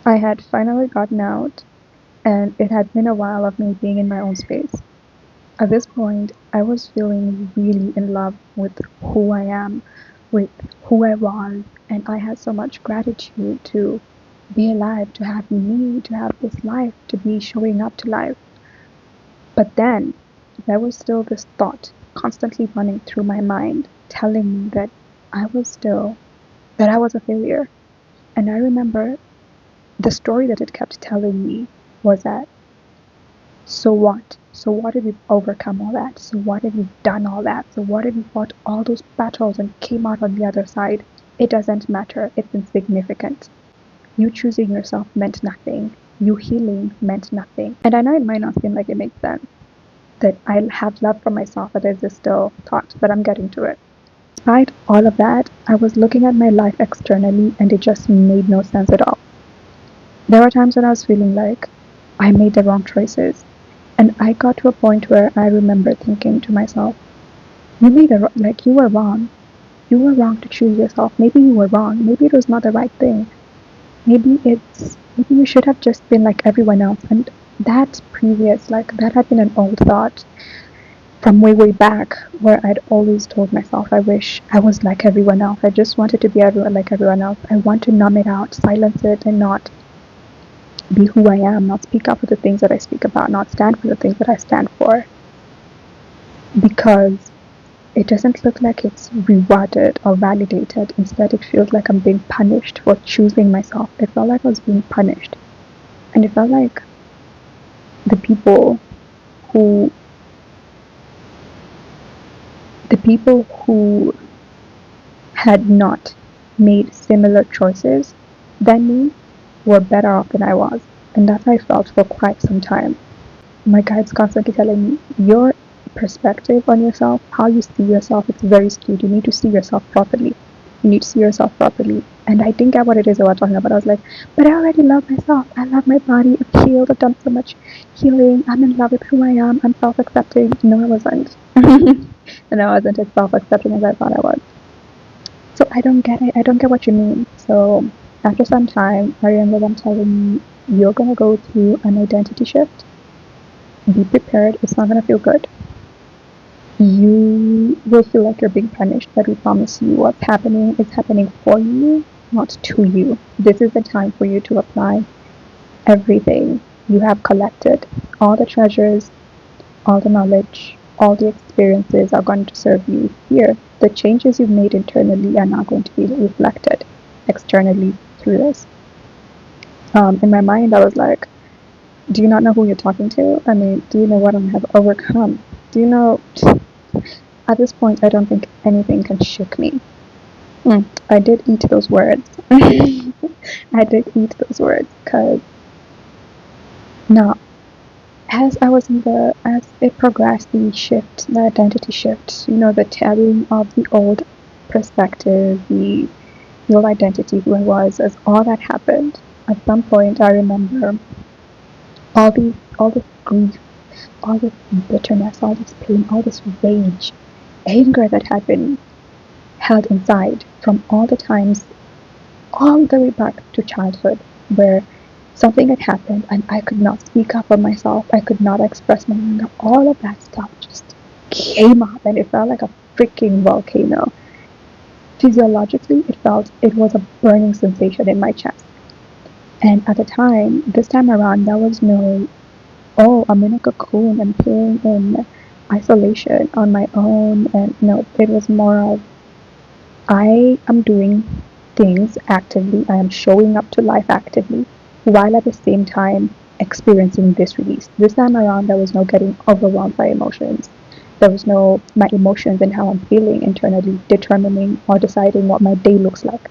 I had finally gotten out, and it had been a while of me being in my own space. At this point, I was feeling really in love with who I am, with who I was, and I had so much gratitude to be alive, to have me, to have this life, to be showing up to life. But then there was still this thought constantly running through my mind, telling me that I was still, that I was a failure. And I remember the story that it kept telling me was that, so what? So what if you've overcome all that? So what if you've done all that? So what if you fought all those battles and came out on the other side? It doesn't matter. It's insignificant. You choosing yourself meant nothing. You healing meant nothing. And I know it might not seem like it makes sense, that I have love for myself, but there's this still thought, but I'm getting to it. Despite all of that, I was looking at my life externally and it just made no sense at all. There were times when I was feeling like I made the wrong choices. And I got to a point where I remember thinking to myself, you were wrong. You were wrong to choose yourself. Maybe you were wrong. Maybe it was not the right thing. Maybe you should have just been like everyone else. And that had been an old thought from way, way back, where I'd always told myself I wish I was like everyone else. I just wanted to be everyone like everyone else. I want to numb it out, silence it, and not be who I am, not speak up for the things that I speak about, not stand for the things that I stand for. Because it doesn't look like it's rewarded or validated. Instead, it feels like I'm being punished for choosing myself. It felt like I was being punished. And it felt like the people who the people who had not made similar choices than me were better off than I was. And that's how I felt for quite some time. My guide's constantly telling me, your perspective on yourself, how you see yourself, it's very skewed. You need to see yourself properly. You need to see yourself properly. And I didn't get what it is they were talking about. I was like, but I already love myself. I love my body. I've healed. I've done so much healing. I'm in love with who I am. I'm self-accepting. No, I wasn't. And I wasn't as self-accepting as I thought I was. So I don't get it. I don't get what you mean. So after some time, I remember them telling me, you're going to go through an identity shift. Be prepared. It's not going to feel good. You will feel like you're being punished, but we promise you what's happening is happening for you, not to you. This is the time for you to apply everything you have collected. All the treasures, all the knowledge, all the experiences are going to serve you here. The changes you've made internally are not going to be reflected externally through this. In my mind, I was like, do you not know who you're talking to? I mean, do you know what I have overcome? Do you know? At this point, I don't think anything can shake me. I did eat those words. I did eat those words because now, as it progressed, the identity shift, the tearing of the old perspective, the old identity, who I was, as all that happened, at some point I remember all this grief, all this bitterness, all this pain, all this rage, anger that had been held inside from all the times, all the way back to childhood, where something had happened and I could not speak up for myself, I could not express my anger, all of that stuff just came up and it felt like a freaking volcano. Physiologically, it was a burning sensation in my chest. And at the time, this time around, there was no, oh, I'm in a cocoon and playing in isolation on my own. And no, it was more of, I am doing things actively, I am showing up to life actively, while at the same time experiencing this release. This time around, there was no getting overwhelmed by emotions. There was no my emotions and how I'm feeling internally determining or deciding what my day looks like.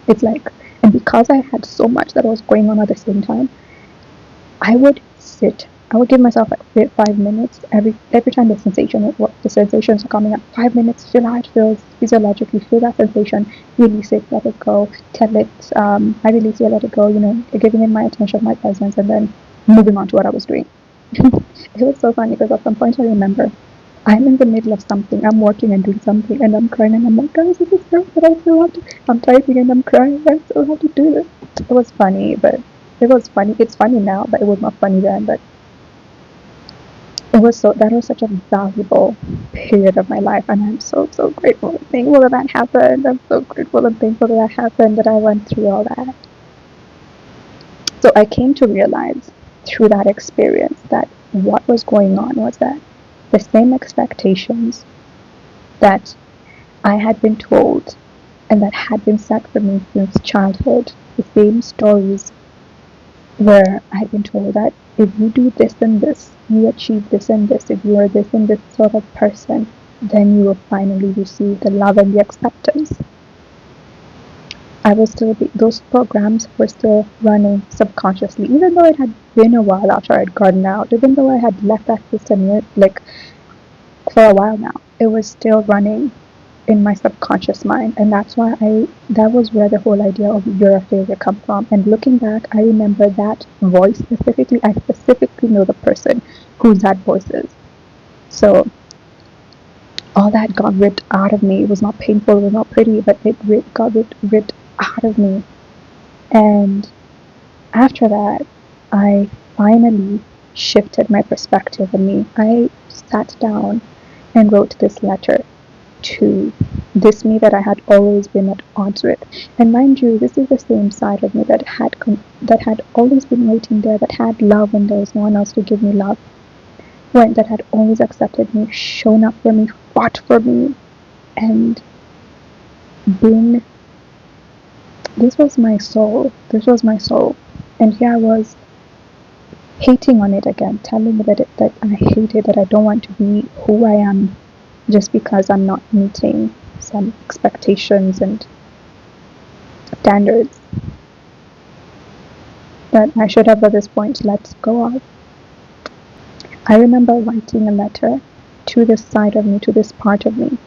It's like, and because I had so much that was going on at the same time, I would sit. I would give myself like 5 minutes every time the sensations are coming up. 5 minutes, feel how it feels physiologically. Feel that sensation. Release it. Let it go. Tell it. I release it. Let it go. Giving it my attention, my presence, and then moving on to what I was doing. It was so funny because at some point I remember I'm in the middle of something. I'm working and doing something, and I'm crying, and I'm like, guys, this is great, but I still have to. I'm typing and I'm crying. I still have to do this. It was funny, but it was funny. It's funny now, but it was not funny then. But it was so. That was such a valuable period of my life, and I'm so grateful and thankful that that happened. I'm so grateful and thankful that that happened. That I went through all that. So I came to realize through that experience that what was going on was that the same expectations that I had been told and that had been set for me since childhood, the same stories where I had been told that if you do this and this, you achieve this and this, if you are this and this sort of person, then you will finally receive the love and the acceptance. Those programs were still running subconsciously, even though it had been a while after I'd gotten out, even though I had left that system like for a while now, it was still running in my subconscious mind, and that was where the whole idea of you're a failure come from. And looking back, I remember that voice specifically. I specifically know the person whose that voice is. So all that got ripped out of me. It was not painful, it was not pretty, but got ripped out of me. And after that, I finally shifted my perspective on me. I sat down and wrote this letter to this me that I had always been at odds with. And mind you, this is the same side of me that had always been waiting there, that had love when there was no one else to give me love, that had always accepted me, shown up for me, fought for me, and been. This was my soul. This was my soul. And here I was hating on it again, telling me that I hate it, that I don't want to be who I am just because I'm not meeting some expectations and standards that I should have at this point let go of. I remember writing a letter to this side of me, to this part of me,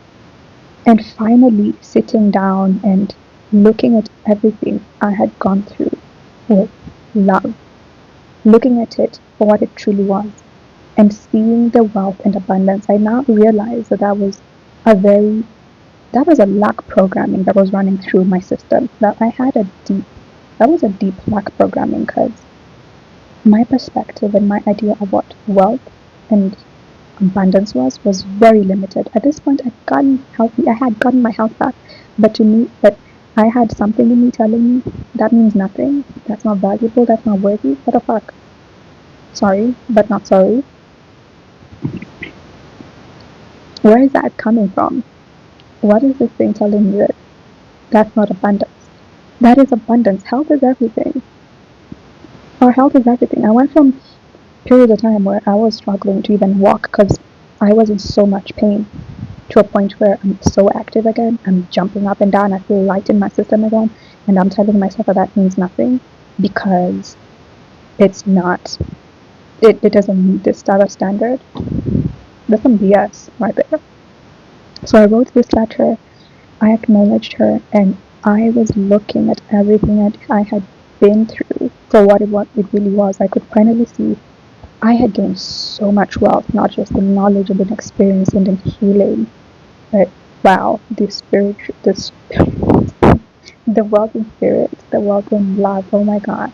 and finally sitting down and looking at everything I had gone through with love, looking at it for what it truly was, and seeing the wealth and abundance. I now realize that was a lack programming that was running through my system. That was a deep lack programming, because my perspective and my idea of what wealth and abundance was very limited. At this point, I'd gotten healthy. I had gotten my health back, but I had something in me telling me that means nothing. That's not valuable. That's not worthy. What the fuck? Sorry, but not sorry. Where is that coming from? What is this thing telling me that that's not abundance? That is abundance. Health is everything. Our health is everything. I went from periods of time where I was struggling to even walk because I was in so much pain, to a point where I'm so active again. I'm jumping up and down. I feel light in my system again. And I'm telling myself that means nothing because it's not. It doesn't meet this type of standard. There's some BS right there. So I wrote this letter. I acknowledged her, and I was looking at everything that I had been through for what it really was. I could finally see I had gained so much wealth, not just in knowledge and in experience and in healing, but wow, the wealth in spirit, the wealth in love. Oh my God,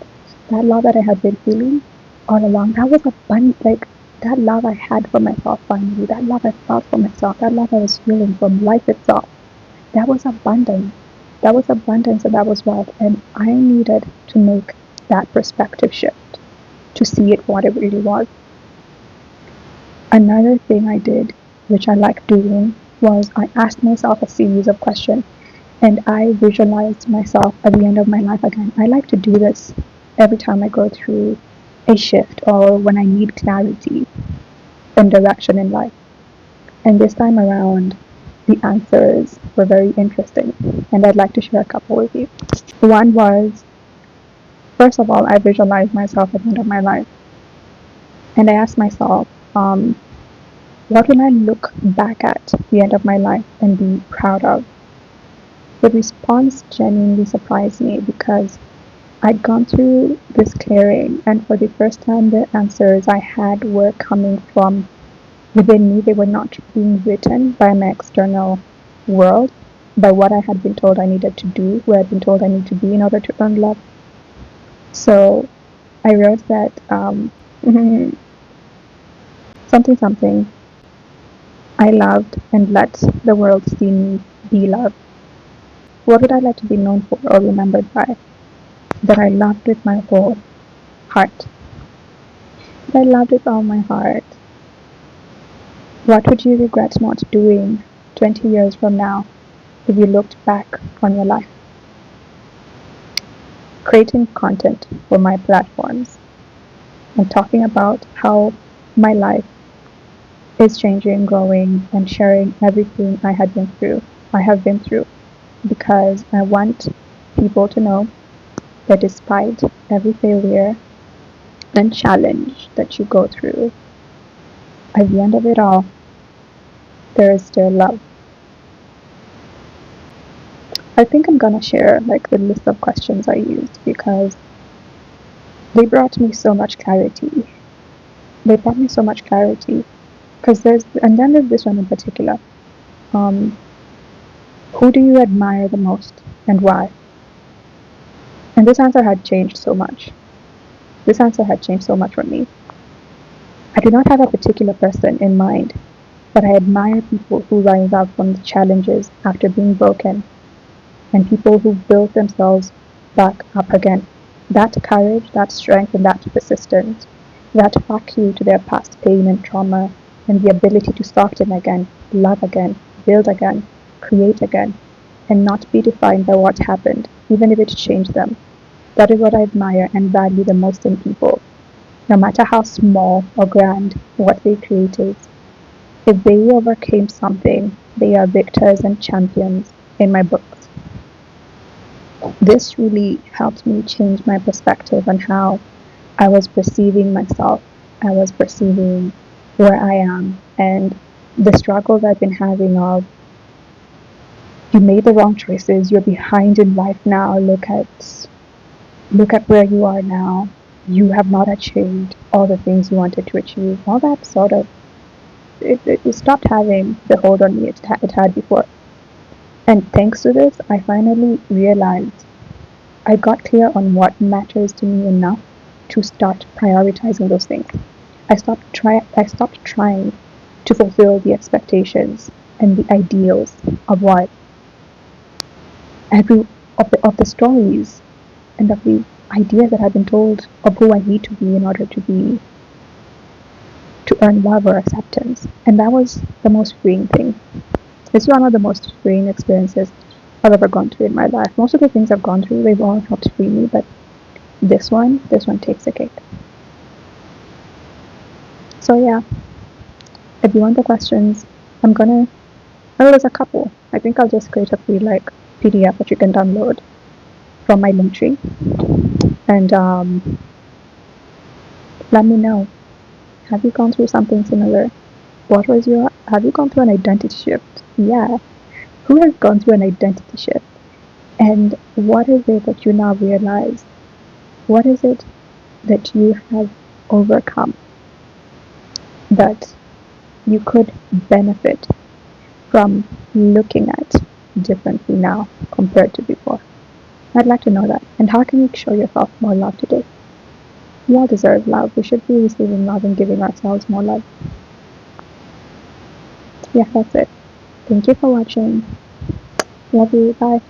that love that I had been feeling all along, that was abundant. Like that love I had for myself finally, that love I felt for myself, that love I was feeling from life itself. That was abundance. That was abundance and that was wealth. And I needed to make that perspective shift to see it for what it really was. Another thing I did, which I like doing, was I asked myself a series of questions and I visualized myself at the end of my life again. I like to do this every time I go through a shift or when I need clarity and direction in life. And this time around, the answers were very interesting, and I'd like to share a couple with you. One was, first of all, I visualized myself at the end of my life, and I asked myself, what will I look back at the end of my life and be proud of? The response genuinely surprised me because I'd gone through this clearing, and for the first time, the answers I had were coming from within me, they were not being written by my external world, by what I had been told I needed to do, where I'd been told I need to be in order to earn love. So I wrote that something something, I loved and let the world see me be loved. What would I like to be known for or remembered by? That I loved with my whole heart. That I loved with all my heart. What would you regret not doing 20 years from now if you looked back on your life? Creating content for my platforms and talking about how my life is changing, growing, and sharing everything I have been through, because I want people to know that despite every failure and challenge that you go through, at the end of it all, there is still love. I think I'm gonna share like the list of questions I used because they brought me so much clarity. They brought me so much clarity because and then there's this one in particular. Um, who do you admire the most and why? And this answer had changed so much. This answer had changed so much for me. I do not have a particular person in mind, but I admire people who rise up from the challenges after being broken and people who build themselves back up again. That courage, that strength, and that persistence that back you to their past pain and trauma and the ability to soften again, love again, build again, create again, and not be defined by what happened, even if it changed them. That is what I admire and value the most in people, no matter how small or grand what they created. If they overcame something, they are victors and champions in my books. This really helped me change my perspective on how I was perceiving myself. I was perceiving where I am and the struggles I've been having of you made the wrong choices, you're behind in life now, look at where you are now. You have not achieved all the things you wanted to achieve. All that sort of it stopped having the hold on me it had before. And thanks to this, I finally realized I got clear on what matters to me enough to start prioritizing those things. I stopped trying to fulfill the expectations and the ideals of what every of the stories and of the ideas that I've been told of who I need to be in order to earn love or acceptance. And that was the most freeing thing. It's one of the most freeing experiences I've ever gone through in my life. Most of the things I've gone through, they've all helped free me, but this one takes the cake. So yeah, if you want the questions, I'm gonna, well, there's a couple. I think I'll just create a free like PDF that you can download from my link tree, and let me know. Have you gone through something similar? Have you gone through an identity shift? Yeah. Who has gone through an identity shift? And what is it that you now realize? What is it that you have overcome that you could benefit from looking at differently now compared to before? I'd like to know that. And how can you show yourself more love today? We all deserve love. We should be receiving love and giving ourselves more love. Yeah, that's it. Thank you for watching. Love you. Bye.